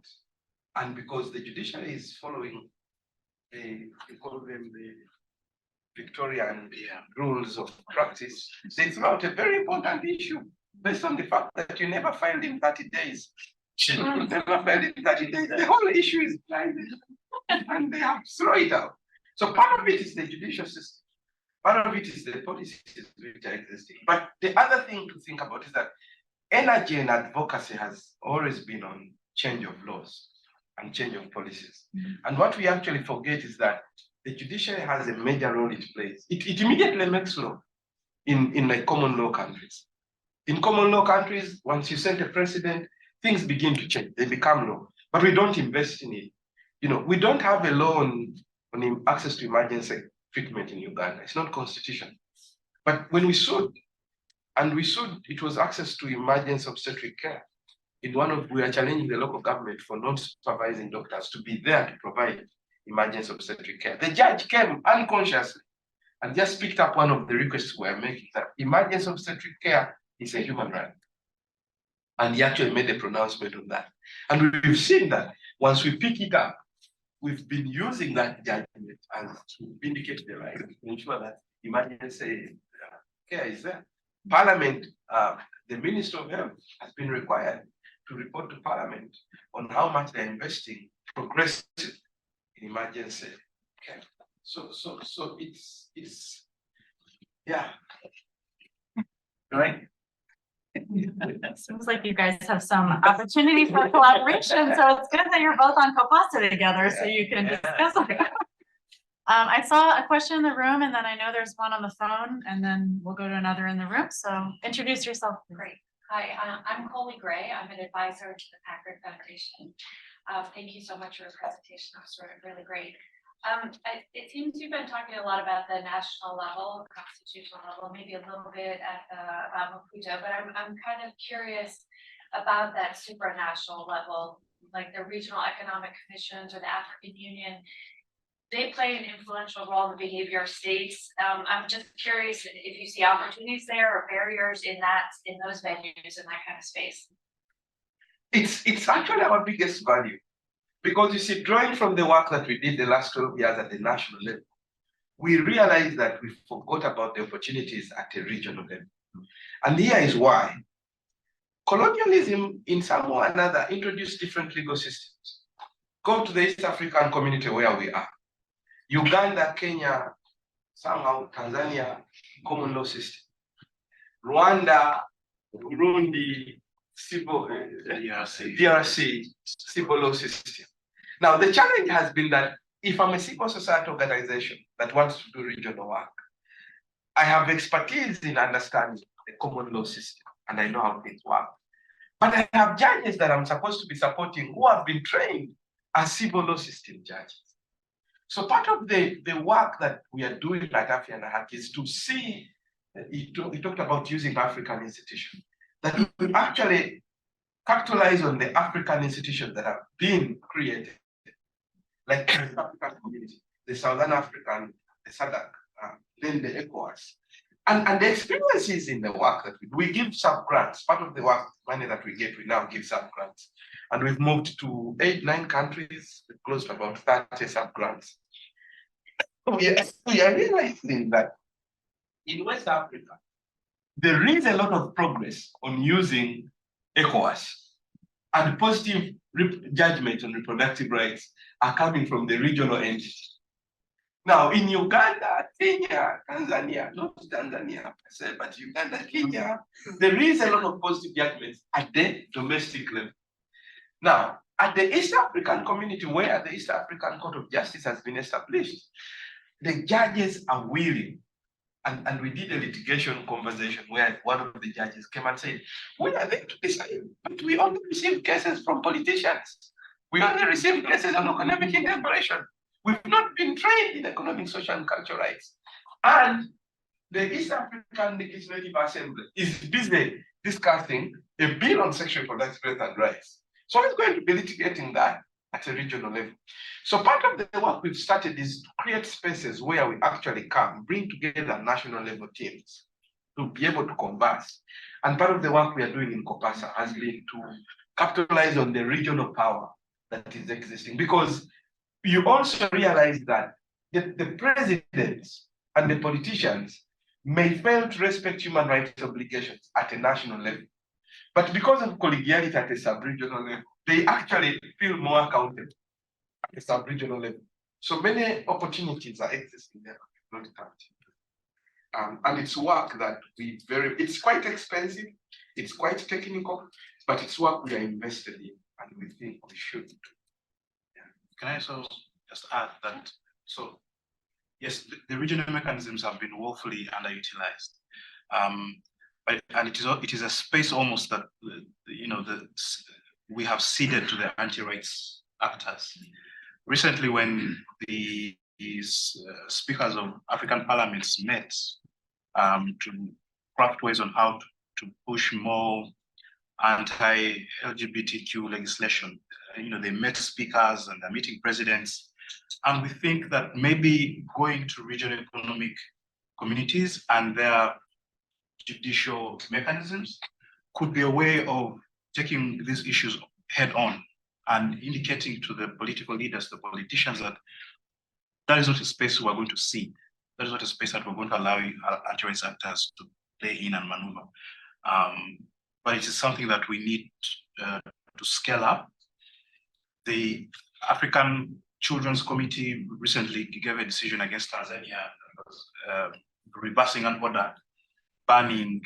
and because the judiciary is following we call them the Victorian rules of practice, they throw out a very important issue based on the fact that you never filed in 30 days. You never filed in 30 days. The whole issue is blinded, and they have to throw it out. So part of it is the judicial system. Part of it is the policies which are existing. But the other thing to think about is that energy and advocacy has always been on change of laws and change of policies. And what we actually forget is that the judiciary has a major role it plays. It immediately makes law in like common law countries. In common law countries, once you send a precedent, things begin to change. They become law. But we don't invest in it. You know, we don't have a law on access to emergency treatment in Uganda. It's not constitutional. But when we sued, it was access to emergency obstetric care. We are challenging the local government for not supervising doctors to be there to provide emergency obstetric care. The judge came unconsciously and just picked up one of the requests we are making, that emergency obstetric care is a human right. And he actually made a pronouncement on that. And we've seen that once we pick it up, we've been using that judgment as to vindicate the right, to ensure that emergency care is there. Parliament, the Minister of Health has been required to report to Parliament on how much they're investing progressive in emergency care. So it's yeah. Right? Seems like you guys have some opportunity for collaboration, so it's good that you're both on COPASA together, so you can discuss it. I saw a question in the room, and then I know there's one on the phone, and then we'll go to another in the room. So introduce yourself. Great. Hi, I'm Coley Gray. I'm an advisor to the Packard Foundation. Thank you so much for your presentation. It was really great. It seems you've been talking a lot about the national level, constitutional level, maybe a little bit at Maputo, but I'm kind of curious about that supranational level, like the regional economic commissions or the African Union. They play an influential role in the behavior of states. I'm just curious if you see opportunities there or barriers in those venues, in that kind of space. It's actually our biggest value. Because you see, drawing from the work that we did the last 12 years at the national level, we realized that we forgot about the opportunities at a regional level. And here is why. Colonialism, in some way or another, introduced different legal systems. Go to the East African community where we are. Uganda, Kenya, somehow Tanzania, common law system. Rwanda, Burundi, DRC, civil law system. Now, the challenge has been that if I'm a civil society organization that wants to do regional work. I have expertise in understanding the common law system, and I know how things work. But I have judges that I'm supposed to be supporting who have been trained as civil law system judges. So part of the work that we are doing at Afya na Haki is to see, he talked about using African institutions, that we actually capitalize on the African institutions that have been created, like the African community, the Southern African, the SADC, then the ECOWAS. And the experiences in the work that we give sub-grants. Part of the work money that we get, we now give sub-grants. And we've moved to 8-9 countries, close to about 30 sub-grants. We are realizing that in West Africa, there is a lot of progress on using ECOWAS, and positive judgment on reproductive rights are coming from the regional entities. Now, in Uganda, Kenya, Tanzania, not Tanzania per se, but Uganda, Kenya, there is a lot of positive judgments at the domestic level. Now, at the East African community, where the East African Court of Justice has been established, the judges are willing. And we did a litigation conversation where one of the judges came and said, we are there to decide, but we only receive cases from politicians. We only receive cases on economic integration. We've not been trained in economic, social, and cultural rights. And the East African Legislative Assembly is busy discussing a bill on sexual reproductive and rights. So it's going to be litigating that at a regional level. So part of the work we've started is to create spaces where we actually come, bring together national level teams to be able to converse. And part of the work we are doing in COPASA has been to capitalize on the regional power that is existing, because you also realize that the presidents and the politicians may fail to respect human rights obligations at a national level. But because of collegiality at a sub-regional level, they actually feel more accountable at a sub-regional level. So many opportunities are existing there, not tapped. And it's work that it's quite expensive, it's quite technical, but it's work we are invested in and we think we should do. Can I also just add that, so yes, the regional mechanisms have been woefully underutilized. And it is a space almost that, we have ceded to the anti-rights actors. Recently, when the speakers of African parliaments met to craft ways on how to push more anti-LGBTQ legislation, they met speakers and they're meeting presidents. And we think that maybe going to regional economic communities and their judicial mechanisms could be a way of taking these issues head on and indicating to the political leaders, the politicians, that is not a space we're going to see. That is not a space that we're going to allow anti-rights actors to play in and maneuver. But it is something that we need to scale up. The African Children's Committee recently gave a decision against Tanzania, reversing an order banning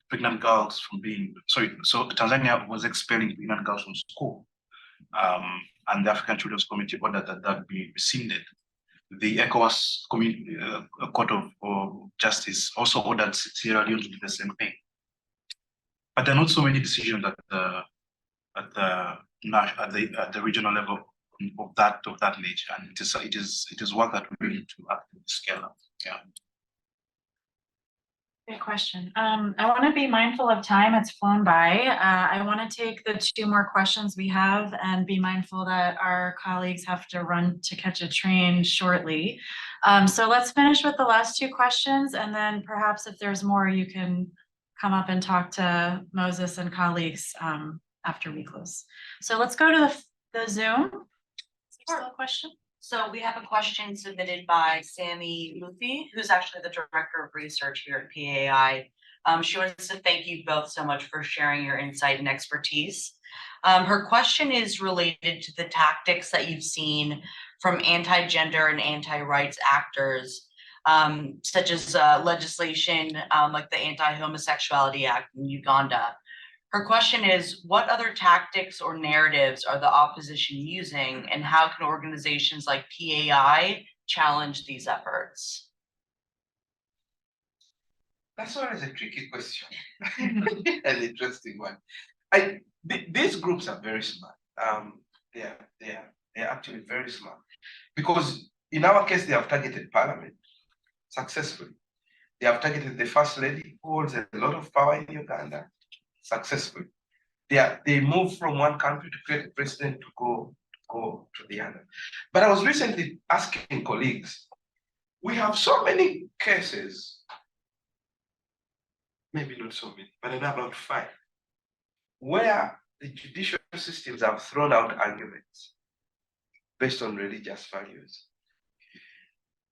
pregnant girls from so Tanzania was expelling pregnant girls from school. And the African Children's Committee ordered that be rescinded. The ECOWAS Court of Justice also ordered Sierra Leone to do the same thing. But there are not so many decisions at the regional level of that nature, and it is work that we need to actively scale up. Yeah. Great question. I want to be mindful of time. It's flown by. I want to take the 2 more questions we have and be mindful that our colleagues have to run to catch a train shortly. So let's finish with the last 2 questions, and then perhaps if there's more, you can come up and talk to Moses and colleagues after we close. So let's go to the Zoom. Is there still a question? So we have a question submitted by Sammy Muthi, who's actually the Director of Research here at PAI. She wants to thank you both so much for sharing your insight and expertise. Her question is related to the tactics that you've seen from anti-gender and anti-rights actors, such as legislation like the Anti-Homosexuality Act in Uganda. Her question is, what other tactics or narratives are the opposition using, and how can organizations like PAI challenge these efforts? That's always a tricky question. An interesting one. These groups are very smart. They're actually very smart. Because in our case, they have targeted parliament successfully. They have targeted the first lady who holds a lot of power in Uganda successfully. They move from one country to create a president to go to the other. But I was recently asking colleagues, we have so many cases, maybe not so many, but about 5, where the judicial systems have thrown out arguments based on religious values.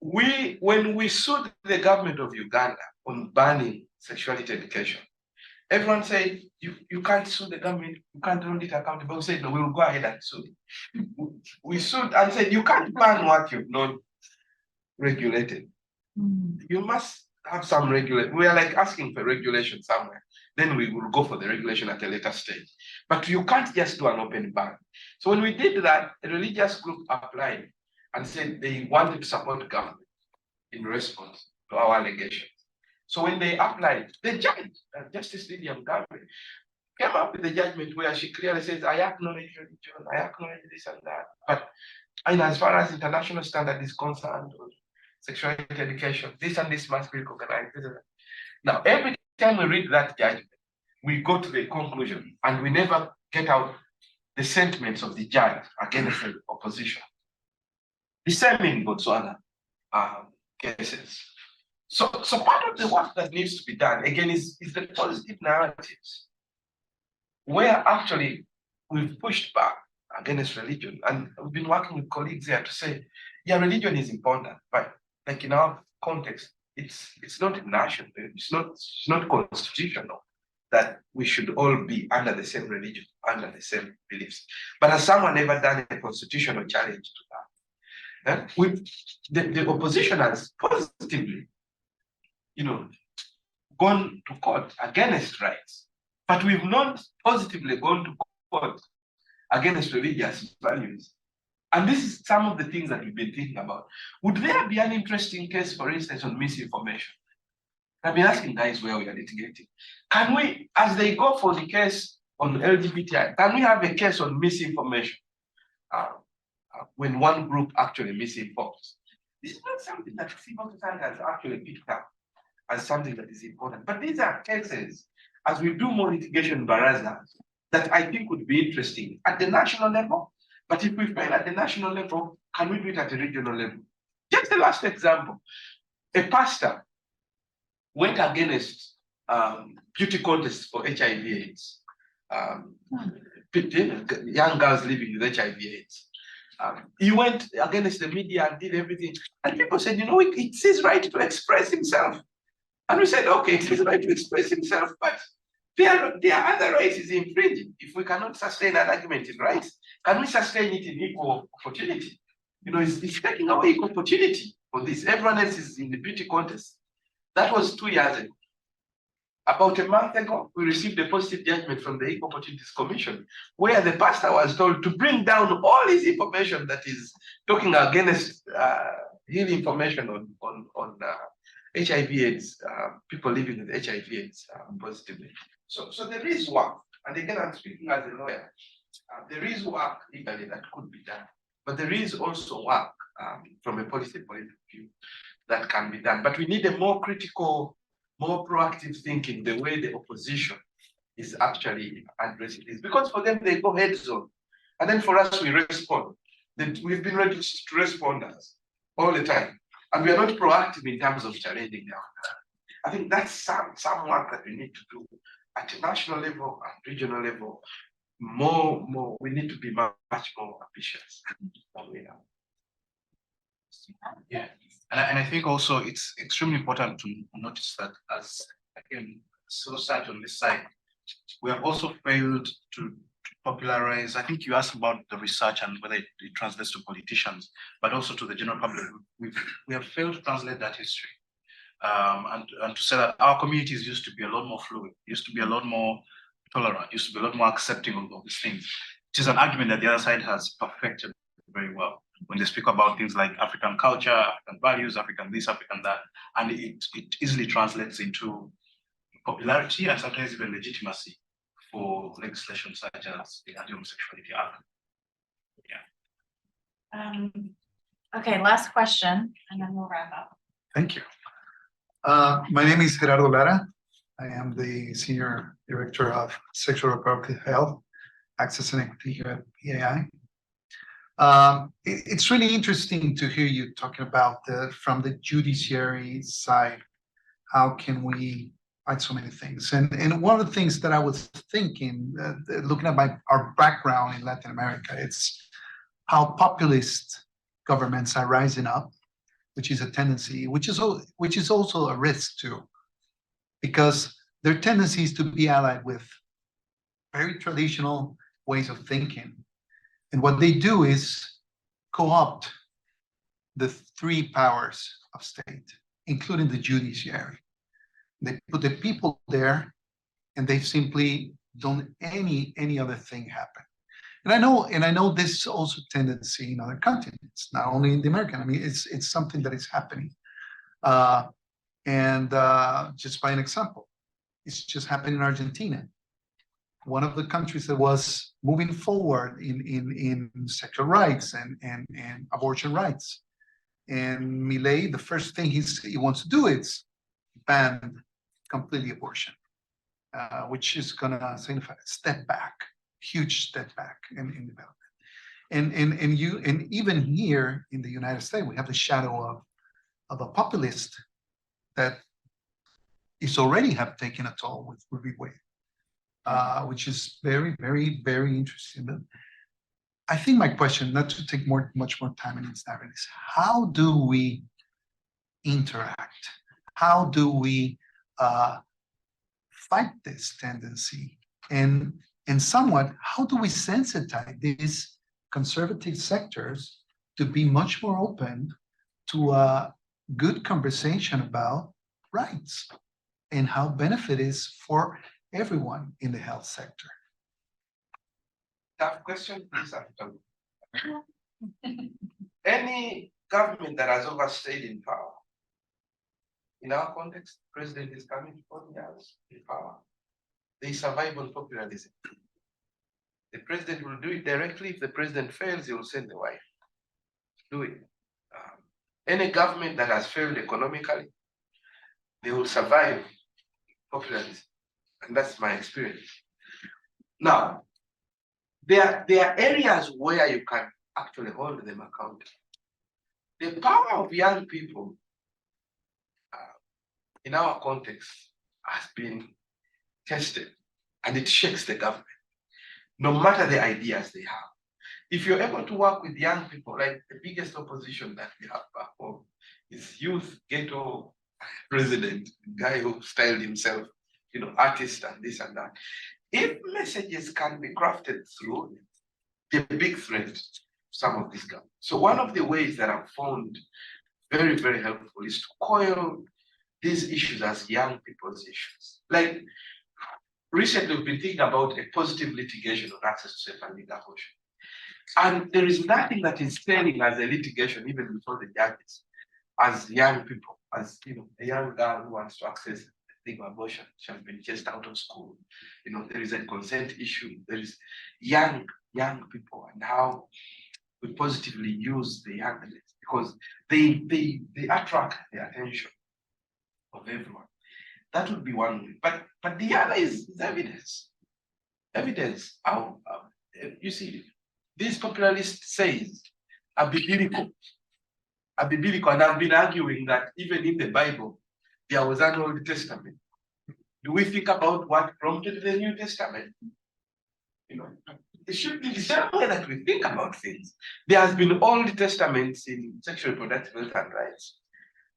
When we sued the government of Uganda on banning sexuality education, everyone said, you can't sue the government, you can't hold it accountable. We said, no, we'll go ahead and sue it. We sued and said, you can't ban what you've not regulated. You must have some regulation. We are like asking for regulation somewhere. Then we will go for the regulation at a later stage. But you can't just do an open ban. So when we did that, a religious group applied and said they wanted to support the government in response to our allegations. So when they applied, the judge, Justice Lydia Mugabe, came up with a judgment where she clearly says, I acknowledge religion, I acknowledge this and that. But as far as international standard is concerned, sexuality education, this and this must be recognized. Now, every time we read that judgment, we go to the conclusion and we never get out the sentiments of the judge against the opposition. The same in Botswana cases. So part of the work that needs to be done, again, is the positive narratives, where actually we've pushed back against religion. And we've been working with colleagues here to say, yeah, religion is important, but like in our context, it's not national, it's not constitutional that we should all be under the same religion, under the same beliefs. But has someone ever done a constitutional challenge to that? The opposition has positively, gone to court against rights, but we've not positively gone to court against religious values. And this is some of the things that we've been thinking about. Would there be an interesting case, for instance, on misinformation? I've been asking guys where we are litigating. Can we, as they go for the case on LGBTI, can we have a case on misinformation when one group actually misinforms? This is not something that civil society has actually picked up as something that is important. But these are cases, as we do more litigation baraza, that I think would be interesting at the national level. But if we fail at the national level, can we do it at the regional level? Just the last example, a pastor went against beauty contests for HIV/AIDS. Young girls living with HIV/AIDS. He went against the media and did everything. And people said, it's his right to express himself. And we said, okay, it's his right to express himself, but their other rights is infringing. If we cannot sustain an argument in rights, can we sustain it in equal opportunity? It's taking away equal opportunity for this. Everyone else is in the beauty contest. That was 2 years ago. About a month ago, we received a positive judgment from the Equal Opportunities Commission, where the pastor was told to bring down all his information that is talking against his information on HIV/AIDS, people living with HIV/AIDS positively. So there is work, and again, I'm speaking as a lawyer. There is work legally that could be done, but there is also work from a policy point of view that can be done. But we need a more critical, more proactive thinking, the way the opposition is actually addressing this. Because for them, they go heads on. And then for us, we respond. We've been ready to responders all the time. And we are not proactive in terms of challenging them. I think that's some work that we need to do at a national level and regional level. We need to be much more ambitious than we are. Yeah, and I think also it's extremely important to notice that as, again, society on this side, we have also failed to popularize. I think you asked about the research and whether it translates to politicians, but also to the general public. We have failed to translate that history, and to say that our communities used to be a lot more fluid, used to be a lot more tolerant, used to be a lot more accepting of these things, which is an argument that the other side has perfected very well. when they speak about things like African culture, African values, African this, African that, and it easily translates into popularity and sometimes even legitimacy for legislation such as the Anti-Homosexuality Act. Okay, last question, and then we'll wrap up. Thank you. My name is Gerardo Lara. I am the Senior Director of Sexual Reproductive Health, Access and Equity here at PAI. It's really interesting to hear you talking about from the judiciary side, how can we fight so many things? And one of the things that I was thinking, looking at our background in Latin America, it's how populist governments are rising up, which is a tendency, which is also a risk too, because their tendency is to be allied with very traditional ways of thinking. And what they do is co-opt the three powers of state, including the judiciary. They put the people there, and they simply don't any other thing happen. And I know this is also a tendency in other continents, not only in the American. I mean, it's something that is happening. Just by an example, it's just happened in Argentina, one of the countries that was moving forward in sexual rights and abortion rights. And Milei, the first thing he wants to do is ban completely abortion, which is going to signify a step back, huge step back in development. And even here in the United States, we have the shadow of a populist that is already have taken a toll with Roe v. Wade, which is very, very, very interesting. But I think my question, not to take much more time in its narrative, is how do we interact? How do we fight this tendency? And somewhat, how do we sensitize these conservative sectors to be much more open to a good conversation about rights and how benefit is for everyone in the health sector? Tough question, please. Any government that has overstayed in power, in our context, president is coming 40 years in power. They survive on populism. The president will do it directly. If the president fails, he will send the wife to do it. Any government that has failed economically, they will survive populism. And that's my experience. Now, there are areas where you can actually hold them accountable. The power of young people in our context has been tested, and it shakes the government, no matter the ideas they have. If you're able to work with young people, like the biggest opposition that we have back home is youth ghetto president, guy who styled himself, artist and this and that. If messages can be crafted through the big threat to some of these governments. So one of the ways that I've found very, very helpful is to coil these issues as young people's issues. Like recently, we've been thinking about a positive litigation on access to safe and legal abortion. And there is nothing that is standing as a litigation, even before the judges, as young people, as a young girl who wants to access legal abortion. She has been chased out of school. There is a consent issue. There is young people, and how we positively use the young because they attract the attention of everyone. That would be one way. But the other is evidence. Evidence. You see, this popularist says a biblical, and I've been arguing that even in the Bible, there was an Old Testament. Do we think about what prompted the New Testament? It should be the same way that we think about things. There has been Old Testaments in sexual reproductive health and rights.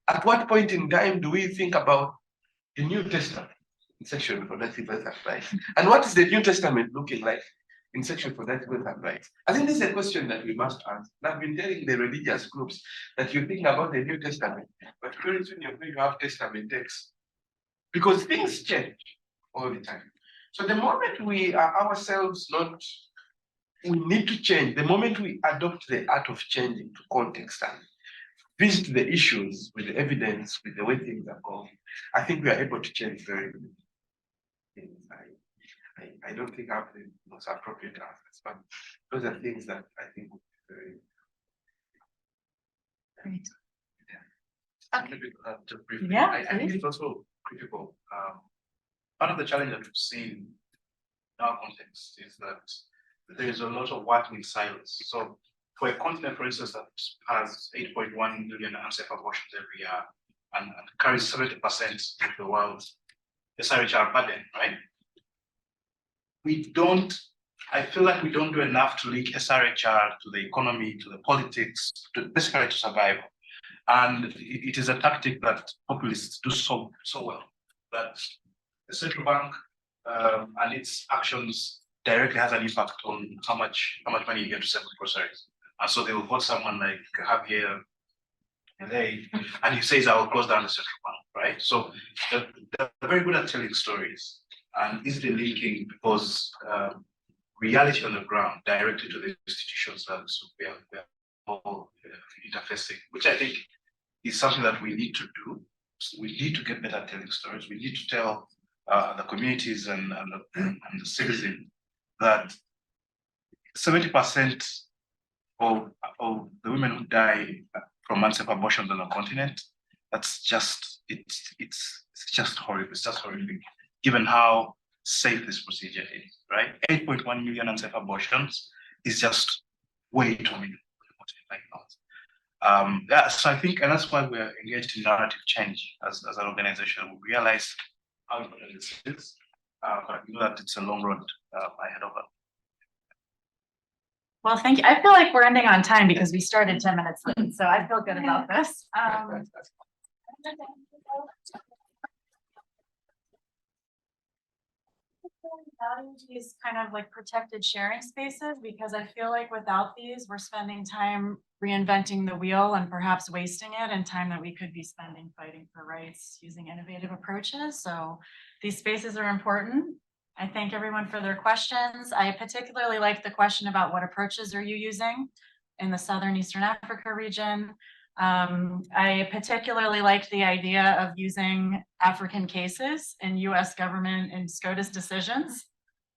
At what point in time do we think about the New Testament in sexual reproductive health and rights? And what is the New Testament looking like in sexual reproductive health and rights? I think this is a question that we must answer. And I've been telling the religious groups that you think about the New Testament, but very soon you're going to have Testament texts. Because things change all the time. So the moment we are ourselves not we need to change. The moment we adopt the art of changing to context and visit the issues with the evidence, with the way things are going, I think we are able to change very good things. I don't think I have the most appropriate answers, but those are things that I think would be very. Great. Maybe, just briefly, Yeah, I think please. it's also critical. Part of the challenge that we've seen in our context is that there is a lot of working in silos. So for a continent, for instance, that has 8.1 million unsafe abortions every year and carries 70% of the world's SRHR burden, right? I feel like we don't do enough to link SRHR to the economy, to the politics, basically to survive. And it is a tactic that populists do so well, that the central bank and its actions directly has an impact on how much money you get to sell groceries. And so they will vote someone like Javier Milei, and he says, I will close down the central bank, right? So they're very good at telling stories and easily linking people's reality on the ground directly to the institutions that we are all interfacing, which I think is something that we need to do. So we need to get better at telling stories. We need to tell the communities and the citizens that 70% of the women who die from unsafe abortions on the continent, that's just it's just horrible. It's just horrific, given how safe this procedure is, right? 8.1 million unsafe abortions is just way too many. So I think, and that's why we're engaged in narrative change as an organization. We realize how important this is, but we know that it's a long road ahead of us. Well, thank you. I feel like we're ending on time because we started 10 minutes late, so I feel good about this. Value these kind of like protected sharing spaces, because I feel like without these, we're spending time reinventing the wheel and perhaps wasting it in time that we could be spending fighting for rights using innovative approaches. So these spaces are important. I thank everyone for their questions. I particularly like the question about what approaches are you using in the Southern Eastern Africa region. I particularly liked the idea of using African cases in US government and SCOTUS decisions.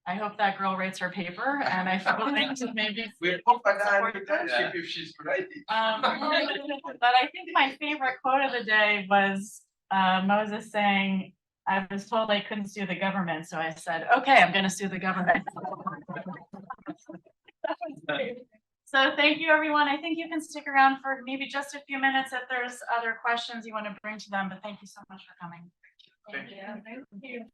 I hope that girl writes her paper, and I feel like maybe. We'll offer that internship if she's ready. But I think my favorite quote of the day was Moses saying, I was told I couldn't sue the government, so I said, okay, I'm gonna sue the government. So thank you, everyone. I think you can stick around for maybe just a few minutes if there's other questions you want to bring to them, but thank you so much for coming. Thank you.